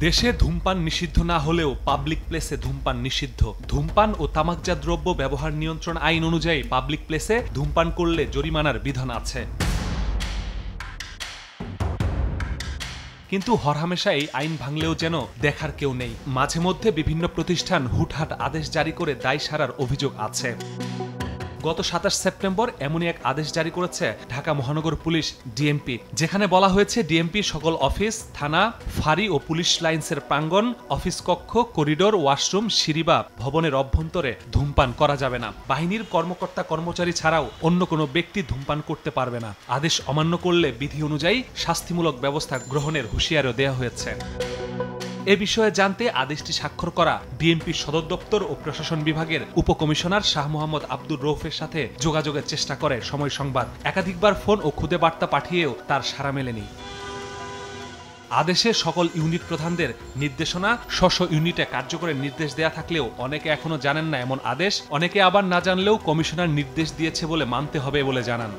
দেশে ধূমপান নিষিদ্ধ না হলেও পাবলিক প্লেসে ধূমপান নিষিদ্ধ। ধূমপান ও তামাকজাত দ্রব্য ব্যবহার নিয়ন্ত্রণ আইন অনুযায়ী পাবলিক প্লেসে ধূমপান করলে জরিমানার বিধান আছে। কিন্তু হরহামেশা এই আইন ভাঙলেও যেন দেখার কেউ নেই। মাঝে মধ্যে বিভিন্ন প্রতিষ্ঠান হুটহাট আদেশ জারি করে দায় সারার অভিযোগ আছে। গত ২৭ সেপ্টেম্বর এমনই এক আদেশ জারি করেছে ঢাকা মহানগর পুলিশ ডিএমপি, যেখানে বলা হয়েছে ডিএমপি সকল অফিস, থানা, ফাঁড়ি ও পুলিশ লাইন্সের প্রাঙ্গণ, অফিস কক্ষ, করিডোর, ওয়াশরুম, সিঁড়ি বা ভবনের অভ্যন্তরে ধূমপান করা যাবে না। বাহিনীর কর্মকর্তা কর্মচারী ছাড়াও অন্য কোনো ব্যক্তি ধূমপান করতে পারবে না। আদেশ অমান্য করলে বিধি অনুযায়ী শাস্তিমূলক ব্যবস্থা গ্রহণের হুঁশিয়ারিও দেওয়া হয়েছে। এ বিষয়ে জানতে আদেশটি স্বাক্ষর করা ডিএমপির সদর দপ্তর ও প্রশাসন বিভাগের উপকমিশনার শাহ মোহাম্মদ আব্দুর রৌফের সাথে যোগাযোগের চেষ্টা করে সময় সংবাদ। একাধিকবার ফোন ও খুদে বার্তা পাঠিয়েও তার সাড়া মেলেনি। আদেশে সকল ইউনিট প্রধানদের নির্দেশনা স্ব ইউনিটে কার্যকরের নির্দেশ দেয়া থাকলেও অনেকে এখনো জানেন না এমন আদেশ, অনেকে আবার না জানলেও কমিশনার নির্দেশ দিয়েছে বলে মানতে হবে বলে জানান।